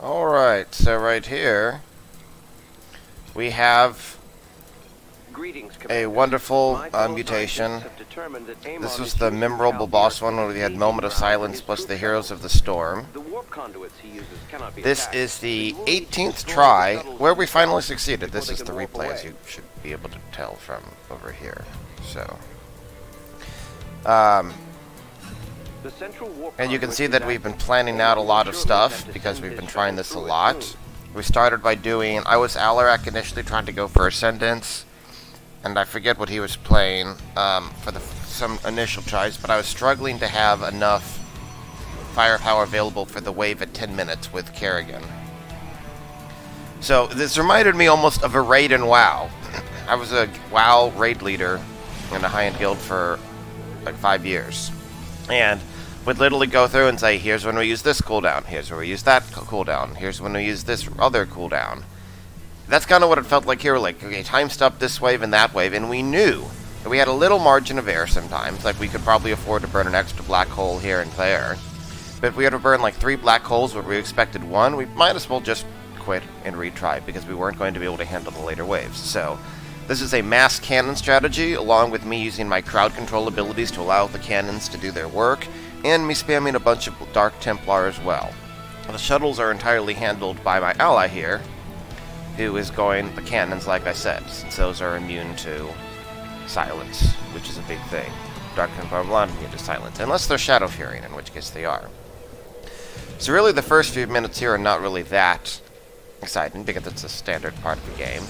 Alright, so right here we have a wonderful mutation. This was the memorable boss one where we had Moment of Silence plus the Heroes of the Storm. This is the 18th try where we finally succeeded. This is the replay, as you should be able to tell from over here. So, and you can see that we've been planning out a lot of stuff because we've been trying this a lot. We started by doing, I was Alarak initially trying to go for Ascendance, and I forget what he was playing for some initial tries, but I was struggling to have enough firepower available for the wave at 10 minutes with Kerrigan. So this reminded me almost of a raid in WoW. I was a WoW raid leader in a high-end guild for like 5 years, and would literally go through and say, here's when we use this cooldown, here's where we use that cooldown, here's when we use this other cooldown. That's kind of what it felt like here. Like, okay, time stop this wave and that wave, and we knew that we had a little margin of error sometimes. Like, we could probably afford to burn an extra black hole here and there. But if we had to burn like 3 black holes where we expected 1, we might as well just quit and retry because we weren't going to be able to handle the later waves. So, this is a mass cannon strategy, along with me using my crowd control abilities to allow the cannons to do their work, and me spamming a bunch of Dark Templar as well. The shuttles are entirely handled by my ally here, who is going the cannons, like I said, since those are immune to silence, which is a big thing. Dark Templar are not immune to silence, unless they're Shadow Furying, in which case they are. So really the first few minutes here are not really that exciting, because it's a standard part of the game.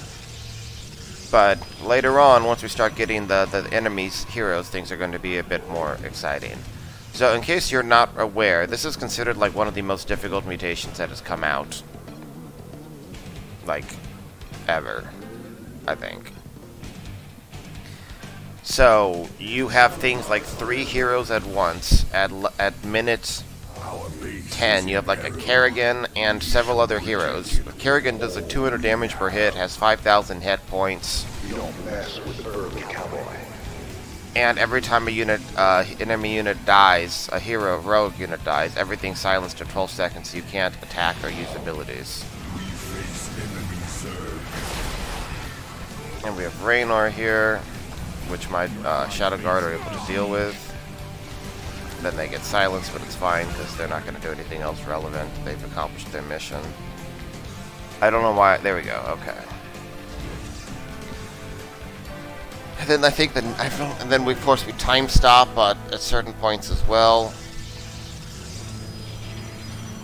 But later on, once we start getting the enemies, heroes, things are going to be a bit more exciting. So in case you're not aware, this is considered like one of the most difficult mutations that has come out, like, ever, I think. So you have things like 3 heroes at once. At minute 10, you have like a Kerrigan and several other heroes. Kerrigan does like 200 damage per hit, has 5,000 hit points. You don't mess with the early cowboy. And every time a unit, enemy unit dies, a hero rogue unit dies, everything's silenced for 12 seconds, so you can't attack or use abilities. And we have Raynor here, which my Shadow Guard are able to deal with. Then they get silenced, but it's fine, because they're not going to do anything else relevant. They've accomplished their mission. I don't know why. There we go. Okay. And then I think that and then we, of course, we time stop at certain points as well.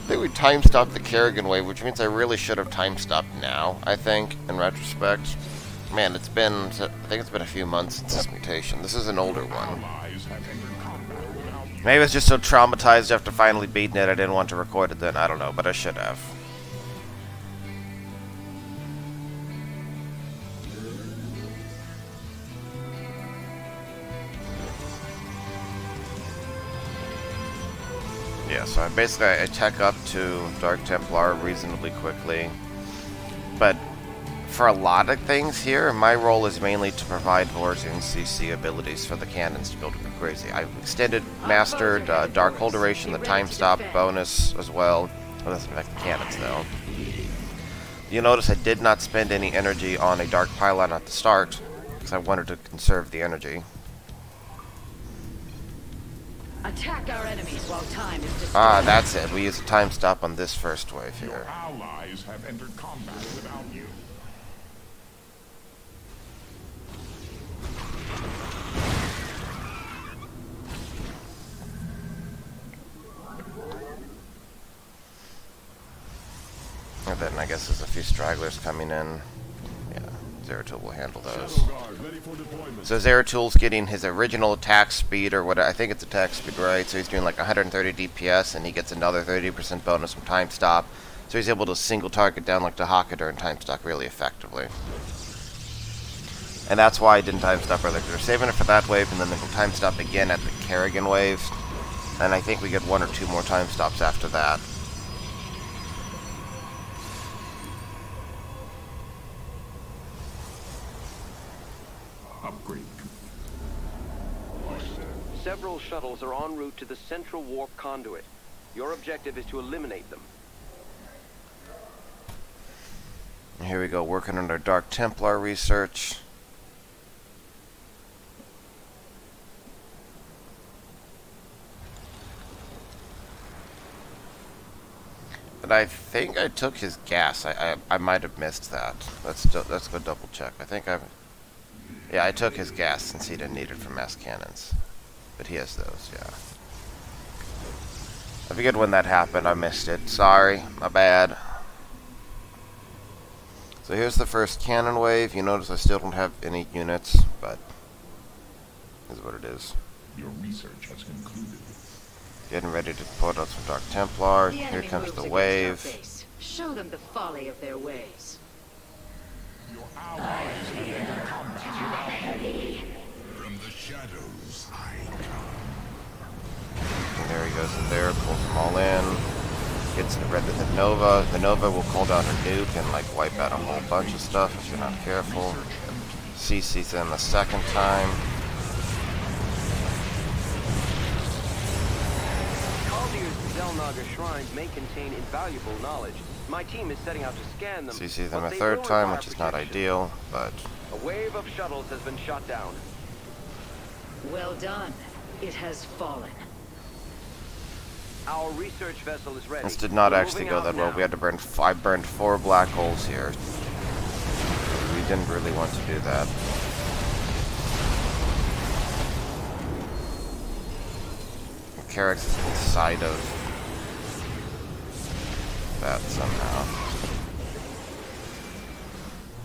I think we time stopped the Kerrigan wave, which means I really should have time stopped now, I think, in retrospect. Man, it's been, I think it's been a few months since this mutation. This is an older one. Maybe I was just so traumatized after finally beating it I didn't want to record it then, I don't know, but I should have. Yeah, so I tech up to Dark Templar reasonably quickly, but for a lot of things here, my role is mainly to provide Vorazun CC abilities for the cannons to be able to go crazy. I've mastered Dark Hole Duration, the time stop bonus as well. That doesn't affect the cannons though. You'll notice I did not spend any energy on a Dark Pylon at the start, because I wanted to conserve the energy. Attack our enemies while time is destroyed. Ah, that's it. We use a time stop on this first wave here. Your allies have entered combat without you. And then I guess there's a few stragglers coming in. Yeah, Zeratul will handle those. So Zeratul's getting his original attack speed, or what I think it's attack speed, right? So he's doing like 130 DPS, and he gets another 30% bonus from time stop. So he's able to single target down like Dahaka during time stop really effectively. And that's why I didn't time stop earlier, because we're saving it for that wave, and then we can time stop again at the Kerrigan wave. And I think we get 1 or 2 more time stops after that. Upgrade. Several shuttles are en route to the central warp conduit. Your objective is to eliminate them. Here we go, working on our Dark Templar research. But I think I took his gas. I might have missed that. Let's go double check. Yeah, I took his gas since he didn't need it for mass cannons. But he has those, yeah. I forget when that happened. I missed it. Sorry, my bad. So here's the first cannon wave. You notice I still don't have any units, but this is what it is. Your research has concluded. Getting ready to put out some Dark Templar. Here comes the wave. Show them the folly of their ways. Your allies have entered combat without you. From the shadows I come. And there he goes in there, pulls them all in. Gets rid of the Nova. The Nova will call down her nuke and like wipe out a whole bunch of stuff if you're not careful. CC's in the second time. Zelnaga shrines may contain invaluable knowledge. My team is setting out to scan them. CC's in the third time, which is not ideal, but... A wave of shuttles has been shot down. Well done. It has fallen. Our research vessel is ready. This did not We're actually moving go out that well. now. We had to burn... I burned 4 black holes here. We didn't really want to do that. Carrick's is inside of that somehow.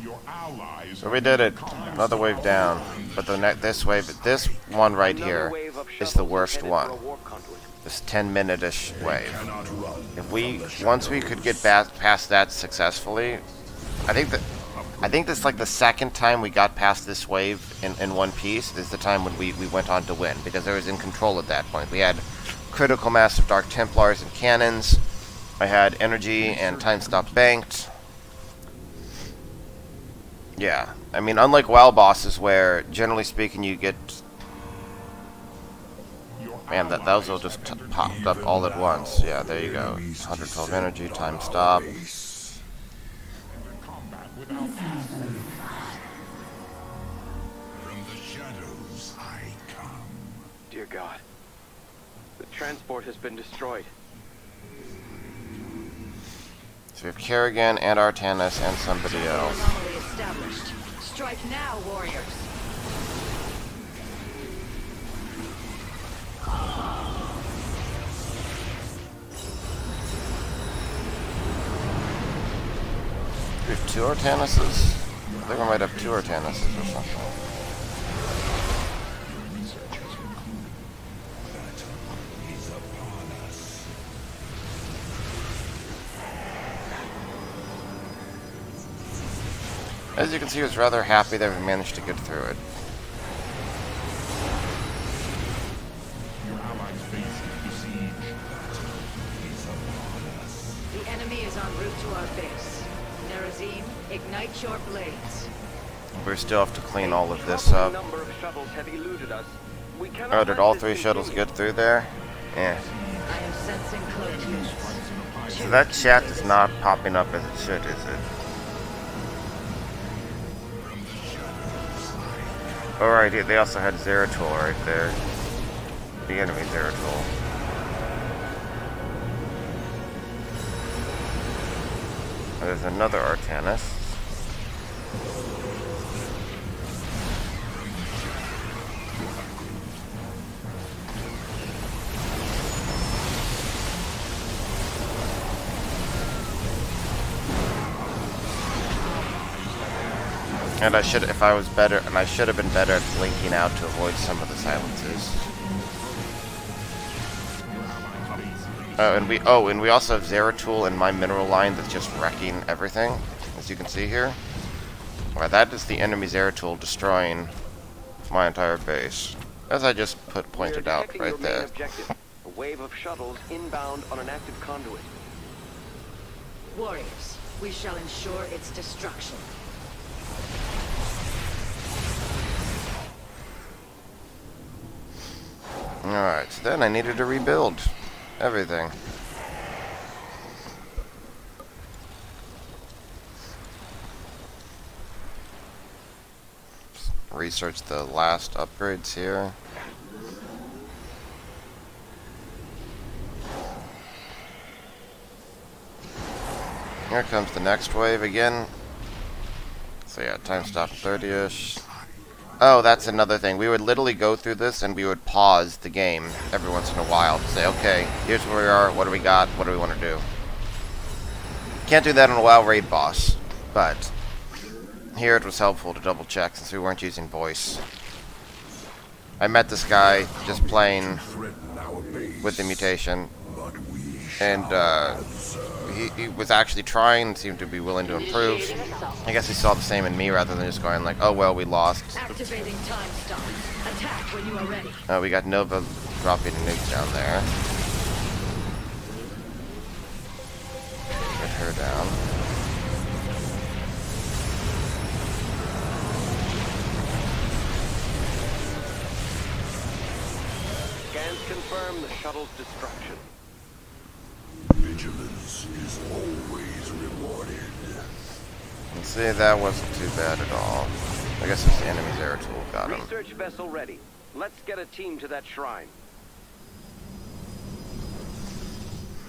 Your allies So we did it. Another wave down. But this one right Another here wave of is the shuttles worst headed one. for a warp conduit. This 10-minute-ish wave. Cannot run. If once we could get past that successfully, I think this like the second time we got past this wave in one piece is the time when we went on to win, because I was in control at that point. We had critical mass of Dark Templars and cannons. I had energy and time stop banked. Yeah, I mean, unlike WoW bosses where, generally speaking, you get... Man, those will just popped up all at once. Yeah, there you go. 112 energy, time stop. combat without you. From the shadows I come. Dear God. The transport has been destroyed. So we have Kerrigan and Artanis and somebody else. Anomaly established. Strike now, warriors. We have 2 Artanises? I think we might have 2 Artanises or something. He's upon us. As you can see, I was rather happy that we managed to get through it. Your allies face besieged. The enemy is en route to our base. Nerazim, ignite your blades. We still have to clean all of this up. Number of shuttles have eluded us. We cannot Oh, did let all this 3 shuttles continue. get through there? Yeah. I am sensing cloaked units. So that chat is not popping up as it should, is it? Alright, they also had Zeratul right there. The enemy Zeratul. There's another Artanis. And I should have been better at blinking out to avoid some of the silences. And we also have Zeratul in my mineral line that's just wrecking everything, as you can see here. Well, that is the enemy Zeratul destroying my entire base, as I just pointed out detecting right your main there. objective, a wave of shuttles inbound on an active conduit. Warriors, we shall ensure its destruction. Alright, so then I needed to rebuild everything. research the last upgrades here. Here comes the next wave again. So yeah, time stop 30-ish. Oh, that's another thing. We would literally go through this and we would pause the game every once in a while to say, okay, here's where we are, what do we got, what do we want to do? Can't do that on a WoW raid boss, but here it was helpful to double check since we weren't using voice. I met this guy just playing with the mutation, and he was actually trying, seemed to be willing to improve. I guess he saw the same in me rather than just going like, oh well, we lost. Activating time stop. Attack when you are ready. Oh, we got Nova dropping nukes down there. Get her down. Scans confirm the shuttle's destruction. Vigilance is always rewarded. And see, that wasn't too bad at all. I guess it's the enemy Zeratul got him. Research vessel ready. Let's get a team to that shrine.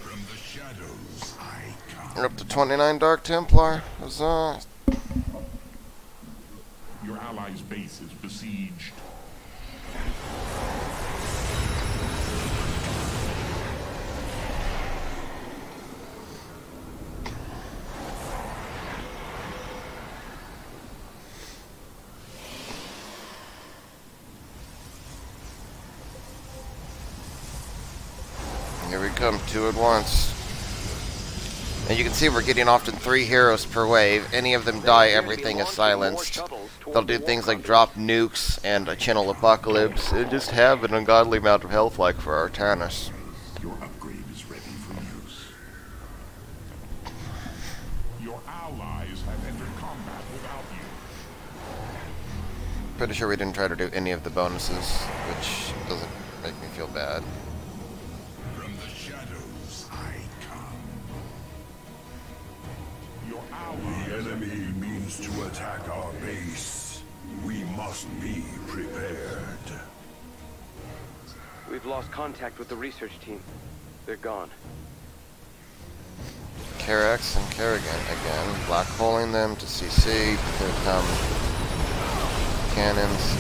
From the shadows I come. We're up to 29 Dark Templar. Huzzah. Your allies' base is besieged. Here we come, 2 at once. And you can see we're getting often 3 heroes per wave. Any of them die, everything is silenced. They'll do things like drop nukes and a channel apocalypse and just have an ungodly amount of health like for Artanis. Your upgrade is ready for use. Your allies have entered combat without you. Pretty sure we didn't try to do any of the bonuses, which doesn't make me feel bad. From the shadows I come. Your The allies enemy means to attack our base. We must be prepared. We've lost contact with the research team. They're gone. Karax and Kerrigan again, black holing them to CC. Here come cannons.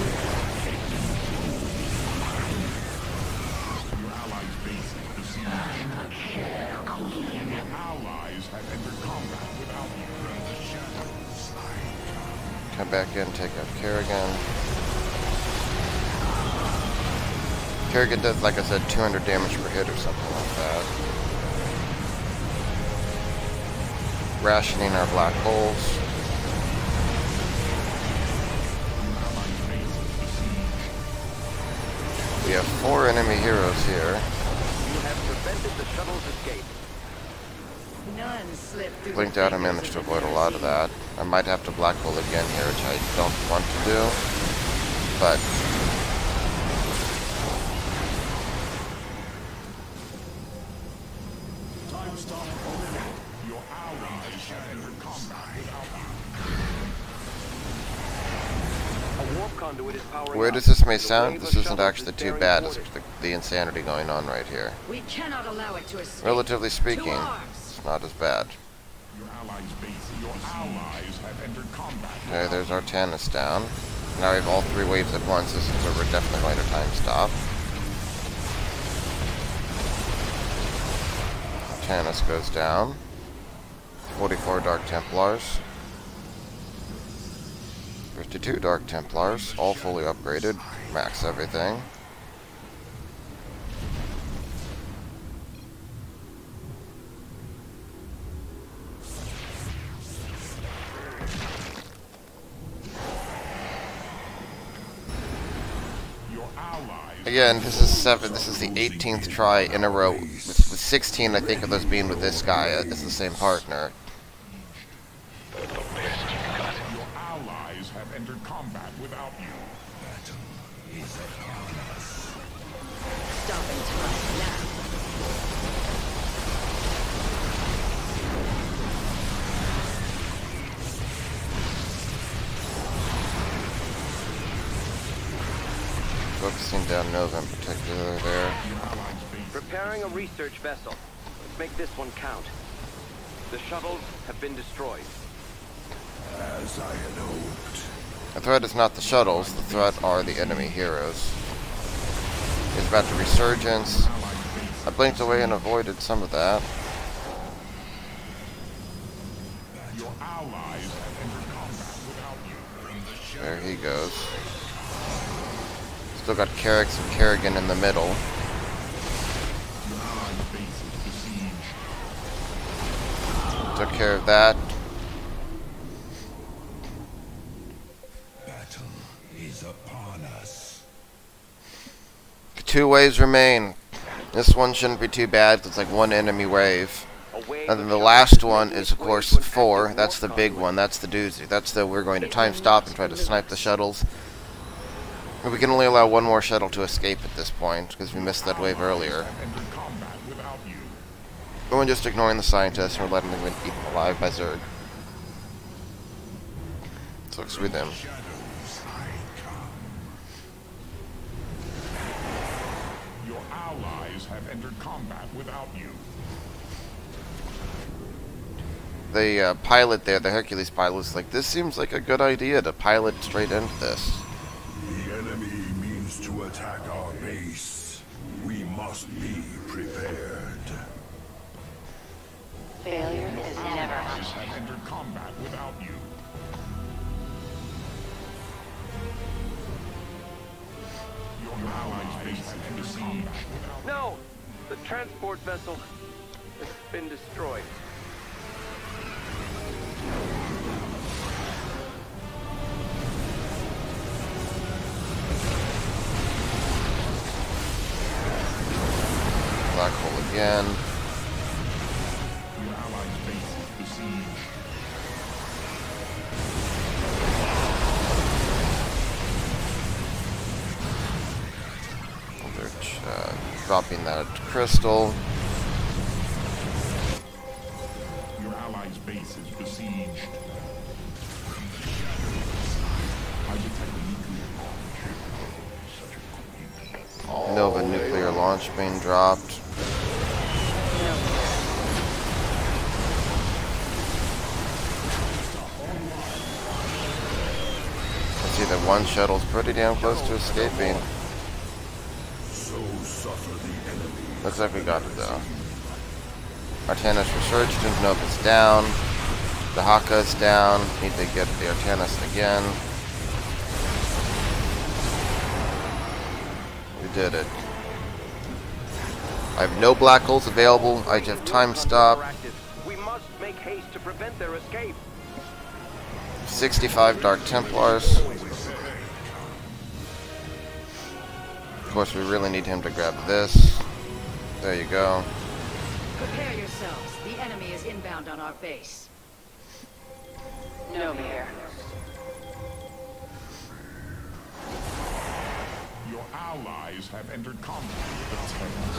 Your allies' base is besieged. Your allies have entered combat without you. From the shadows I Come back in, take out Kerrigan. Kerrigan does, like I said, 200 damage per hit or something like that. Rationing our black holes. We have 4 enemy heroes here. You have prevented the shuttle's escape. None slip through. Blinked out, I managed to avoid a lot of that. I might have to black hole again here, which I don't want to do. But Time stop already. Your allies have entered combat without you. A warp conduit is powering weird up. as this may The sound, wave this of isn't shuttles actually is too bearing bad as quarters. the insanity going on right here. We cannot allow it to escape. Relatively speaking, To arms. it's not as bad. Your allies' base. Your allies have entered combat. Okay, there's Artanis down. Now we have all 3 waves at once. This is where we're definitely going to time stop. Artanis goes down. 44 Dark Templars. 52 Dark Templars, all fully upgraded. Max everything. Your allies. Again, this is 7. This is the 18th try in a row. With 16, I think, of those being with this guy as the same partner. Your allies have entered combat without you. Stopping time now. focusing down Nova in particular there. Preparing a research vessel. Let's make this one count. The shuttles have been destroyed. As I had hoped. The threat is not the shuttles, the threat are the enemy heroes. He's about to resurgence. I blinked away and avoided some of that. Your allies have entered combat without you. There he goes. Still got Carrix and Kerrigan in the middle. Your allies' base is besieged. Took care of that. Battle is upon us. 2 waves remain. This one shouldn't be too bad. It's like 1 enemy wave. And then the last one is, of course, 4. That's the big one. That's the doozy. That's the we're going to time stop and try to snipe the shuttles. And we can only allow 1 more shuttle to escape at this point because we missed that wave earlier. Entered combat without you. We're just ignoring the scientists and we're letting them get eaten alive by Zerg. So screw them. Shadows I come. Your allies have entered combat without you. The pilot there, the Hercules pilot, was like, this seems like a good idea to pilot straight into this. The enemy means to attack our base. We must be prepared. Failure is never Allies have entered combat without you. Your allies' base has entered combat without you. No! The transport vessel has been destroyed. Black hole again. Your allies' base is besieged. They're dropping that crystal. Your allies' base is besieged. I detect a nuclear launch. Nova nuclear launch being dropped. I see that 1 shuttle's pretty damn close to escaping. So suffer the enemy. Looks like we got it though. Artanis resurgent, Nova's down. The Haka's down. Need to get the Artanis again. We did it. I have no black holes available. I just have time stop. We must make haste to prevent their escape. 65 Dark Templars. Of course, we really need him to grab this. There you go. Prepare yourselves. The enemy is inbound on our base. No, here. Your allies have entered combat with the Terrans.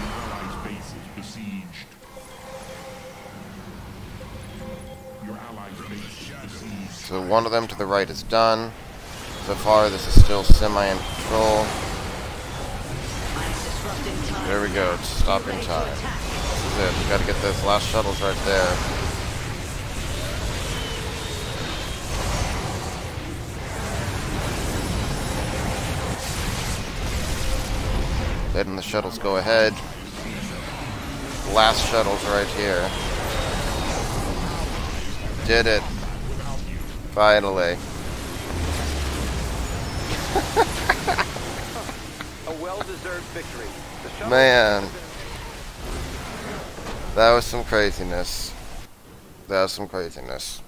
Your allies' base is besieged. Your allies' base is besieged. So 1 of them to the right is done. So far, this is still semi in control. There we go. It's stopping time. This is it. We got to get those last shuttles right there. Letting the shuttles go ahead. Last shuttles right here. Did it. Finally. A well-deserved victory. The shuttle- Man. That was some craziness. That was some craziness.